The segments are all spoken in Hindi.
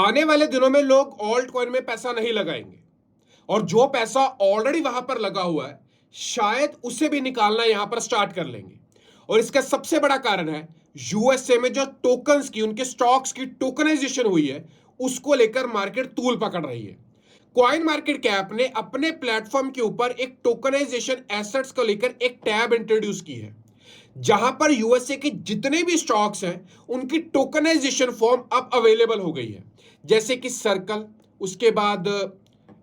आने वाले दिनों में लोग ऑल्ट कॉइन में पैसा नहीं लगाएंगे और जो पैसा ऑलरेडी वहां पर लगा हुआ है शायद उसे भी निकालना यहां पर स्टार्ट कर लेंगे। और इसका सबसे बड़ा कारण है यूएसए में जो टोकन्स की उनके स्टॉक्स की टोकनाइजेशन हुई है उसको लेकर मार्केट तूल पकड़ रही है। कॉइन मार्केट कैप ने अपने प्लेटफॉर्म के ऊपर एक टोकनाइजेशन एसेट्स को लेकर एक टैब इंट्रोड्यूस की है जहां पर यूएसए के जितने भी स्टॉक्स हैं उनकी टोकनाइजेशन फॉर्म अब अवेलेबल हो गई है, जैसे कि सर्कल, उसके बाद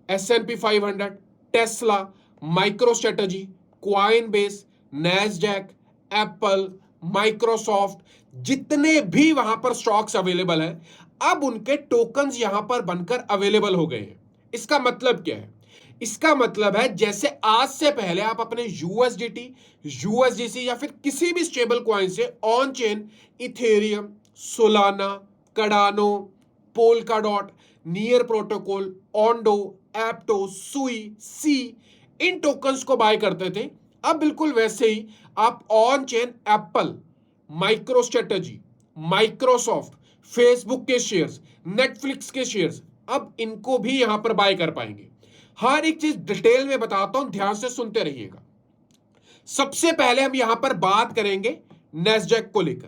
S&P 500, Tesla, micro strategy, coin base, Nasdaq, Apple, Microsoft, जितने भी वहां पर स्टॉक्स अवेलेबल हैं अब उनके टोकन्स यहां पर बनकर अवेलेबल हो गए हैं। इसका मतलब क्या है? इसका मतलब है जैसे आज से पहले आप अपने यूएसडीटी, यूएसडीसी या फिर किसी भी स्टेबल कॉइन से on chain Ethereum, Solana, Cardano, Polkadot, Near protocol, Ondo, Aptos, Sui, Sei, in tokens को बाय करते थे, अब बिल्कुल वैसे ही आप on chain Apple, micro strategy, Microsoft, Facebook के शेयर्स, नेटफ्लिक्स के शेयर्स, अब इनको भी यहां पर बाय कर पाएंगे। हर एक चीज डिटेल में बताता हूं, ध्यान से सुनते रहिएगा। सबसे पहले हम यहां पर बात करेंगे नेस्डैक को लेकर।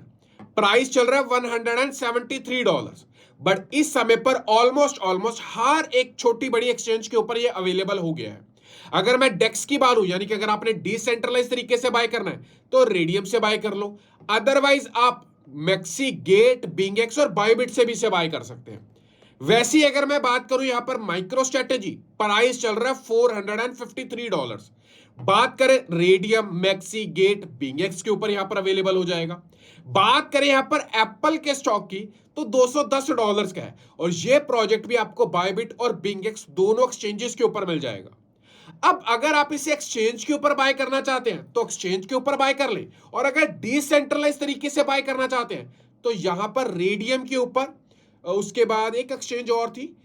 प्राइस चल रहा है $173, बट इस समय पर ऑलमोस्ट हर एक छोटी बड़ी एक्सचेंज के ऊपर ये अवेलेबल हो गया है। अगर मैं डेक्स की बात हूं, यानी कि अगर आपने डिसेंट्रलाइज तरीके से बाय करना है तो रेडियम से बाय कर लो, अदरवाइज आप मैक्सी, गेट, बिंगेक्स और बायोबिट से भी से बाय कर सकते हैं। वैसी अगर मैं बात करूं यहां पर माइक्रो स्ट्रेटजी, प्राइस चल रहा है $453। बात करें रेडियम, मैक्सी, गेट, बिंगेक्स के ऊपर यहां पर अवेलेबल हो जाएगा। बात करें यहां पर एप्पल के स्टॉक की तो $210 का है और यह प्रोजेक्ट भी आपको बायबिट और बिंगेक्स दोनों एक्सचेंजेस के ऊपर मिल जाएगा। अब अगर आप इसे एक्सचेंज के ऊपर बाय करना चाहते हैं तो एक्सचेंज के ऊपर बाय कर ले, और अगर डिसेंट्रलाइज तरीके से बाय करना चाहते हैं तो यहां पर रेडियम के ऊपर, उसके बाद एक एक्सचेंज और थी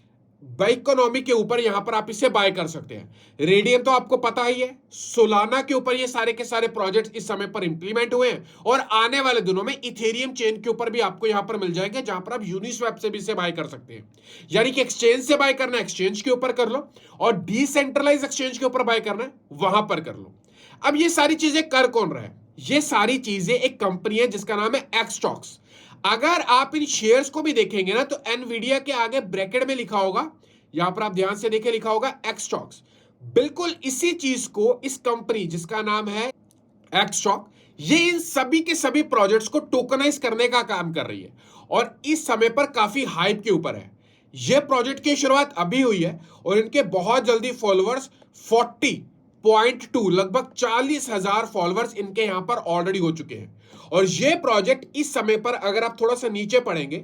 बाइकोनॉमी के ऊपर, यहां पर आप इसे बाय कर सकते हैं। रेडियम तो आपको पता ही है, सोलाना के ऊपर ये सारे के सारे प्रोजेक्ट्स इस समय पर इंप्लीमेंट हुए हैं और आने वाले दिनों में इथेरियम चेन के ऊपर भी आपको यहां पर मिल जाएगा, जहां पर आप यूनिस्वैप से भी इसे बाय कर सकते हैं। यानी कि एक्सचेंज से बाय करना है एक्सचेंज के ऊपर कर लो, और डिसेंट्रलाइज एक्सचेंज के ऊपर बाय करना है वहां पर कर लो। अब ये सारी चीजें कर कौन रहा है? ये सारी चीजें एक कंपनी है जिसका नाम है एक्सटॉक्स। अगर आप इन शेयर्स को भी देखेंगे ना तो एनवीडिया के आगे ब्रैकेट में लिखा होगा, यहां पर आप ध्यान से देखें, लिखा होगा एक्सटॉक्स। बिल्कुल इसी चीज को इस कंपनी जिसका नाम है एक्सटॉक, ये इन सभी के सभी प्रोजेक्ट्स को टोकनाइज करने का काम कर रही है और इस समय पर काफी हाइप के ऊपर है। ये प्रोजेक्ट की शुरुआत अभी हुई है और इनके बहुत जल्दी फॉलोअर्स 40.2, लगभग 40,000 फॉलोअर्स इनके यहां पर ऑलरेडी हो चुके हैं। और ये प्रोजेक्ट इस समय पर अगर आप थोड़ा सा नीचे पढ़ेंगे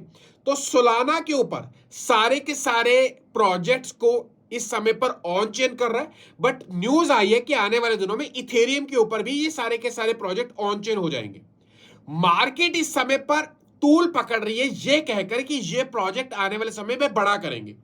तो सोलाना के ऊपर सारे के सारे प्रोजेक्ट्स को इस समय पर ऑन चेन कर रहा है, बट न्यूज आई है कि आने वाले दिनों में इथेरियम के ऊपर भी ये सारे के सारे प्रोजेक्ट ऑन चेन हो जाएंगे। मार्केट इस समय पर तूल पकड़ रही है ये कहकर कि ये प्रोजेक्ट आने वाले समय में बड़ा करेंगे।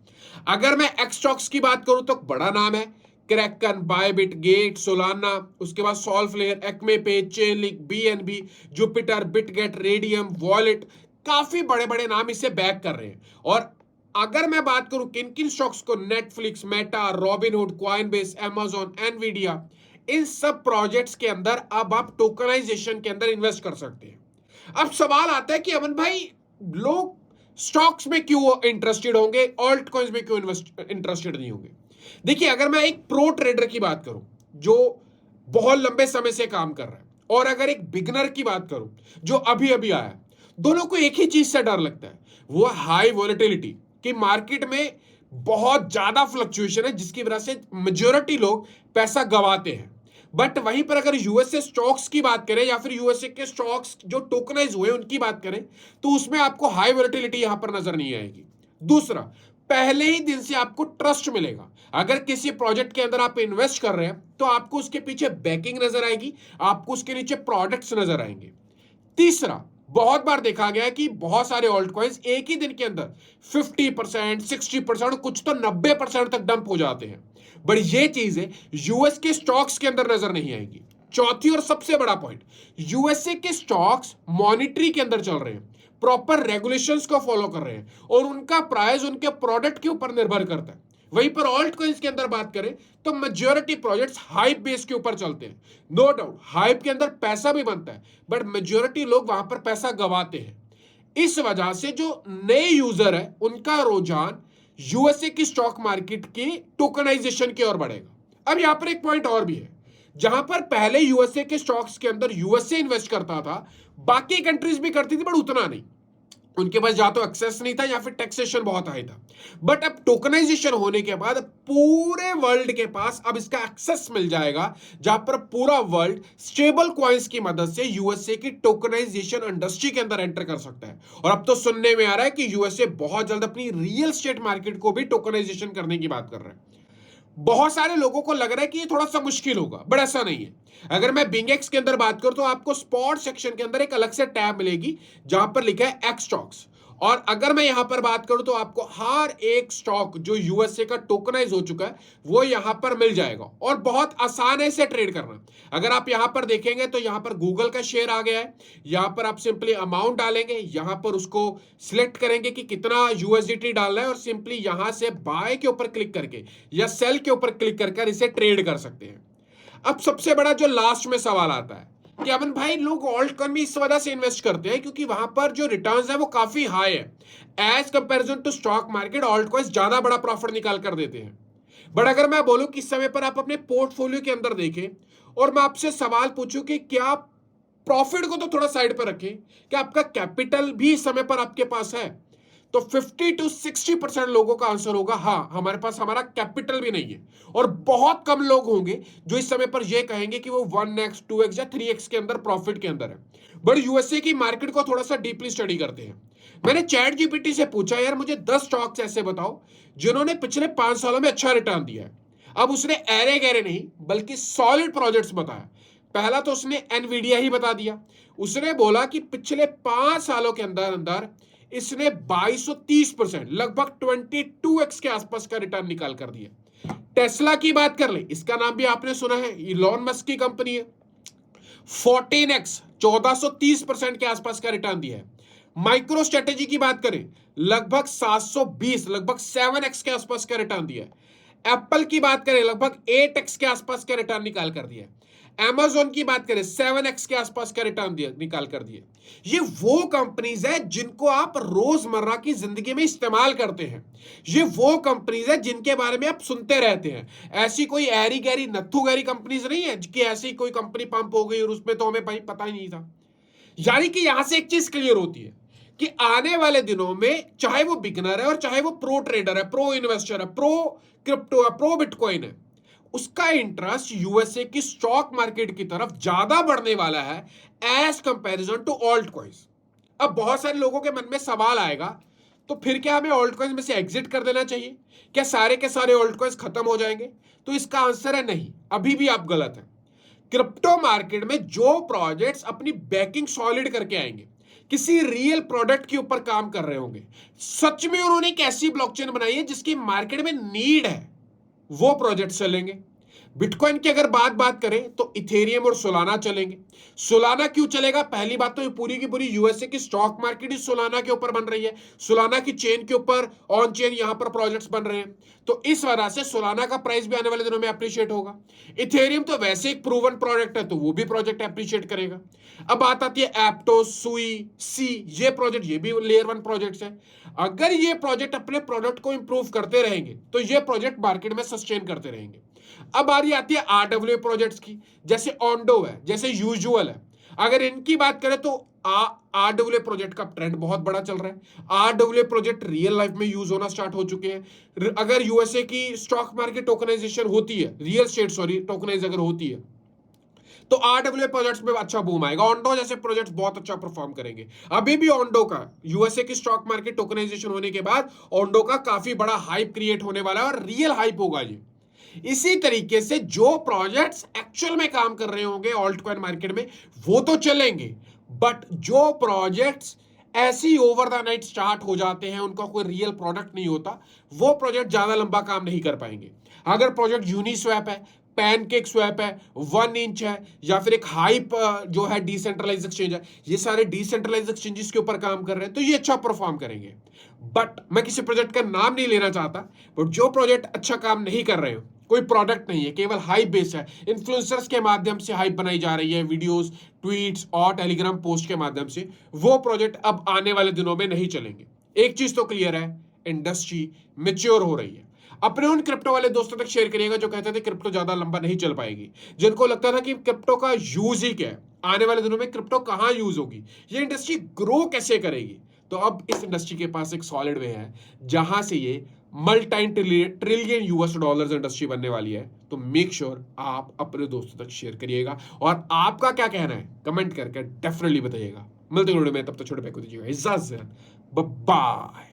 अगर मैं एक्सटॉक्स की बात करूं तो बड़ा नाम है क्रैकन, बायबिट, गेट, सोलाना, उसके बाद सॉल्वफ्लेयर, एक्मे पे, Chainlink, BNB, Jupiter, Bitget, radium, wallet, काफी बड़े बड़े नाम इसे बैक कर रहे हैं। और अगर मैं बात करूं किन किन स्टॉक्स को, Netflix, Meta, Robinhood, Coinbase, Amazon, Nvidia, इन सब प्रोजेक्ट्स के अंदर अब आप टोकनाइजेशन के अंदर इन्वेस्ट कर सकते हैं। अब सवाल आता है कि अमन भाई, लोग स्टॉक्स में क्यों इंटरेस्टेड होंगे, ऑल्ट कॉइन्स में क्यों इंटरेस्टेड नहीं होंगे? देखिए, अगर मैं एक प्रो ट्रेडर की बात करूं जो बहुत लंबे समय से काम कर रहा है, और अगर एक बिगनर की बात करूं जो अभी अभी आया है, दोनों को एक ही चीज से डर लगता है, वो हाई वॉलेटिलिटी, कि मार्केट में बहुत ज्यादा फ्लक्चुएशन है जिसकी वजह से मेजोरिटी लोग पैसा गवाते हैं। बट वहीं पर अगर यूएसए स्टॉक्स की बात करें या फिर यूएसए के स्टॉक्स जो टोकनाइज हुए उनकी बात करें तो उसमें आपको हाई वॉलेटिलिटी यहां पर नजर नहीं आएगी। दूसरा, पहले ही दिन से आपको ट्रस्ट मिलेगा। अगर किसी प्रोजेक्ट के अंदर आप इन्वेस्ट कर रहे हैं तो आपको उसके पीछे बैकिंग नजर आएगी, आपको उसके नीचे प्रोडक्ट्स नजर आएंगे। तीसरा, बहुत बार देखा गया है कि बहुत सारे ऑल्ट कॉइन्स एक ही दिन के अंदर 50%, 60%, कुछ तो 90% तक डंप हो जाते हैं, बट ये चीज है यूएस के स्टॉक्स के अंदर नजर नहीं आएगी। चौथी और सबसे बड़ा पॉइंट, यूएसए के स्टॉक्स मॉनिटरी के अंदर चल रहे हैं, प्रॉपर रेगुलेशंस को फॉलो कर रहे हैं और उनका प्राइस उनके प्रोडक्ट के ऊपर निर्भर करता है। वहीं पर ऑल्ट कॉइन्स के अंदर बात करें तो मेजॉरिटी प्रोजेक्ट्स हाइप बेस के ऊपर चलते हैं। नो डाउट हाइप के अंदर पैसा भी बनता है, बट मेजॉरिटी लोग वहां पर पैसा गवाते हैं। इस वजह से जो नए यूजर है उनका रुझान यूएसए की स्टॉक मार्केट की टोकनाइजेशन की ओर बढ़ेगा। अब यहां पर एक पॉइंट और भी है, जहां पर पहले यूएसए के स्टॉक्स के अंदर यूएसए इन्वेस्ट करता था, बाकी कंट्रीज भी करती थी बट उतना नहीं, उनके पास या तो एक्सेस नहीं था या फिर टैक्सेशन बहुत हाई था। बट अब टोकनाइजेशन होने के बाद पूरे वर्ल्ड के पास अब इसका एक्सेस मिल जाएगा, जहां पर पूरा वर्ल्ड स्टेबल कॉइन्स की मदद से यूएसए की टोकनाइजेशन इंडस्ट्री के अंदर एंटर कर सकता है। और अब तो सुनने में आ रहा है कि यूएसए बहुत जल्द अपनी रियल एस्टेट मार्केट को भी टोकनाइजेशन करने की बात कर रहा है। बहुत सारे लोगों को लग रहा है कि ये थोड़ा सा मुश्किल होगा, बट ऐसा नहीं है। अगर मैं बिंगेक्स के अंदर बात करूं तो आपको स्पॉट सेक्शन के अंदर एक अलग से टैब मिलेगी जहां पर लिखा है एक्स स्टॉक्स, और अगर मैं यहां पर बात करूं तो आपको हर एक स्टॉक जो यूएसए का टोकनाइज हो चुका है वो यहां पर मिल जाएगा और बहुत आसान है इसे ट्रेड करना। अगर आप यहां पर देखेंगे तो यहां पर गूगल का शेयर आ गया है, यहां पर आप सिंपली अमाउंट डालेंगे, यहां पर उसको सिलेक्ट करेंगे कि कितना यूएसडीटी डालना है और सिंपली यहां से बाय के ऊपर क्लिक करके या सेल के ऊपर क्लिक कर इसे ट्रेड कर सकते हैं। अब सबसे बड़ा जो लास्ट में सवाल आता है कि अमन भाई लोग ऑल्ट कॉइन में इस वजह से इन्वेस्ट करते हैं क्योंकि वहां पर जो रिटर्न्स है वो काफी हाई है as comparison to stock market. Alt coins ज्यादा बड़ा प्रॉफिट निकाल कर देते हैं। बट अगर मैं बोलूं कि इस समय पर आप अपने पोर्टफोलियो के अंदर देखें और मैं आपसे सवाल पूछूं कि क्या प्रॉफिट को तो थोड़ा साइड पर रखें, क्या आपका कैपिटल भी इस समय पर आपके पास है, तो 50 to 60% लोगों का आंसर होगा हाँ, हमारे पास हमारा कैपिटल भी नहीं है। और बहुत कम लोग होंगे जो इस समय पर यह कहेंगे कि वो 1x 2x या 3x के अंदर प्रॉफिट के अंदर है। बट यूएसए की मार्केट को थोड़ा सा डीपली स्टडी करते हैं। मैंने चैट जीपीटी से पूछा यार मुझे 10 स्टॉक्स ऐसे बताओ जिन्होंने पिछले 5 सालों में अच्छा रिटर्न दिया है। अब उसने एरे गैरे नहीं बल्कि सॉलिड प्रोजेक्ट्स बताया। पहला तो उसने एनवीडिया ही बता दिया। उसने बोला कि पिछले 5 सालों के अंदर अंदर इसने 2230% लगभग 22x के आसपास का रिटर्न निकाल कर दिया। टेस्ला की बात कर ले, इसका नाम भी आपने सुना है, इलॉन मस्क की कंपनी है, 14x 1430% के आसपास का रिटर्न दिया है। माइक्रो स्ट्रेटेजी की बात करें लगभग 720 लगभग 7x के आसपास का रिटर्न दिया है। एप्पल की बात करें लगभग 8x के आसपास का रिटर्न निकाल कर दिया है। Amazon की बात करें 7x के आसपास का रिटर्न दिया निकाल कर दिए। ये वो कंपनीज है जिनको आप रोजमर्रा की जिंदगी में इस्तेमाल करते हैं। ये वो कंपनीज है जिनके बारे में आप सुनते रहते हैं। ऐसी कोई एरी गैरी नत्थू गैरी कंपनीज नहीं है कि ऐसी कोई कंपनी पंप हो गई और उसमें तो हमें भाई पता ही नहीं था। यानी कि यहां से एक चीज क्लियर होती है कि आने वाले दिनों में चाहे वो बिगनर है और चाहे वो प्रो ट्रेडर है, प्रो इन्वेस्टर है, प्रो क्रिप्टो है, प्रो बिटकॉइन है, उसका इंटरेस्ट यूएसए की स्टॉक मार्केट की तरफ ज्यादा बढ़ने वाला है as comparison to alt coins. अब बहुत सारे लोगों के मन में सवाल आएगा तो फिर क्या हमें ऑल्ट कॉइन्स में से एग्जिट कर देना चाहिए, क्या सारे के सारे ऑल्ट कॉइन्स खत्म हो जाएंगे? तो इसका आंसर है नहीं, अभी भी आप गलत हैं। क्रिप्टो मार्केट में जो प्रोजेक्ट्स अपनी बैकिंग सॉलिड करके आएंगे, किसी रियल प्रोडक्ट के ऊपर काम कर रहे होंगे, सच में उन्होंने एक ऐसी ब्लॉकचेन बनाई है जिसकी मार्केट में नीड है, वो प्रोजेक्ट चलेंगे। बिटकॉइन की अगर बात करें तो इथेरियम और सोलाना चलेंगे। सोलाना क्यों चलेगा? पहली बात तो ये पूरी की पूरी यूएसए की स्टॉक मार्केट ही सोलाना के ऊपर बन रही है। सोलाना की चेन के ऊपर ऑन चेन यहां पर प्रोजेक्ट्स बन रहे हैं, तो इस वजह से सोलाना का प्राइस भी आने वाले दिनों में अप्रिशिएट होगा। इथेरियम तो वैसे एक प्रूवन प्रोजेक्ट है तो वो भी प्रोजेक्ट अप्रिशिएट करेगा। अब बात आती है एप्टोस, सुई, सी, ये प्रोजेक्ट, ये भी लेयर 1 प्रोजेक्ट्स है। अगर ये प्रोजेक्ट अपने प्रोडक्ट को इंप्रूव करते रहेंगे तो ये प्रोजेक्ट मार्केट में सस्टेन करते रहेंगे। अब बारी आती है आरडब्ल्यू प्रोजेक्ट्स की, जैसे ऑन्डो है, जैसे यूजुअल है। अगर इनकी बात करें तो आरडब्ल्यू प्रोजेक्ट का ट्रेंड बहुत बड़ा चल रहा है। आरडब्ल्यू प्रोजेक्ट रियल लाइफ में यूज होना स्टार्ट हो चुके हैं। अगर यूएसए की स्टॉक मार्केट टोकनाइजेशन होती है, रियल स्टेट टोकनाइज अगर होती है तो आरडब्ल्यू प्रोजेक्ट्स में अच्छा बूम आएगा। ऑन्डो जैसे प्रोजेक्ट्स बहुत अच्छा परफॉर्म करेंगे। अभी भी ऑन्डो का यूएसए की स्टॉक मार्केट टोकनाइजेशन होने के बाद ऑन्डो का काफी बड़ा हाइप क्रिएट होने वाला है और रियल हाइप होगा ये। इसी तरीके से जो प्रोजेक्ट्स एक्चुअल में काम कर रहे होंगे ऑल्ट कॉइन मार्केट में वो तो चलेंगे, बट जो प्रोजेक्ट्स ऐसी ओवर द नाइट स्टार्ट हो जाते हैं, उनका कोई रियल प्रोडक्ट नहीं होता, वो प्रोजेक्ट ज्यादा लंबा काम नहीं कर पाएंगे। अगर प्रोजेक्ट यूनिस्वैप है, पैनकेक स्वैप है, 1inch है, या फिर एक हाइप जो है डिसेंट्रलाइज एक्सचेंज है, ये सारे डिसेंट्रलाइज एक्सचेंजेस के ऊपर काम कर रहे हैं, तो ये अच्छा परफॉर्म करेंगे। बट मैं किसी प्रोजेक्ट का नाम नहीं लेना चाहता, बट जो प्रोजेक्ट अच्छा काम नहीं कर रहे हो, कोई प्रोडक्ट नहीं है, केवल हाइप बेस है, इन्फ्लुएंसर्स के माध्यम से हाइप बनाई जा रही है, वीडियोस, ट्वीट्स और टेलीग्राम पोस्ट के माध्यम से, वो प्रोजेक्ट अब आने वाले दिनों में नहीं चलेंगे। एक चीज तो क्लियर है, इंडस्ट्री मैच्योर हो रही है। अपने उन क्रिप्टो वाले दोस्तों तक शेयर करिएगा जो कहते थे क्रिप्टो ज्यादा लंबा नहीं चल पाएगी, जिनको लगता था कि क्रिप्टो का यूज ही क्या है, आने वाले दिनों में क्रिप्टो कहां यूज होगी, ये इंडस्ट्री ग्रो कैसे करेगी। तो अब इस इंडस्ट्री के पास एक सॉलिड वे है जहां से ये multi trillion US dollars industry बनने वाली है। तो मेक श्योर आप अपने दोस्तों तक शेयर करिएगा, और आपका क्या कहना है कमेंट करके डेफिनेटली बताइएगा। मिलते हैं वीडियो में, तब तक छोटे पैक को दीजिएगा इजाजत, बाय बाय।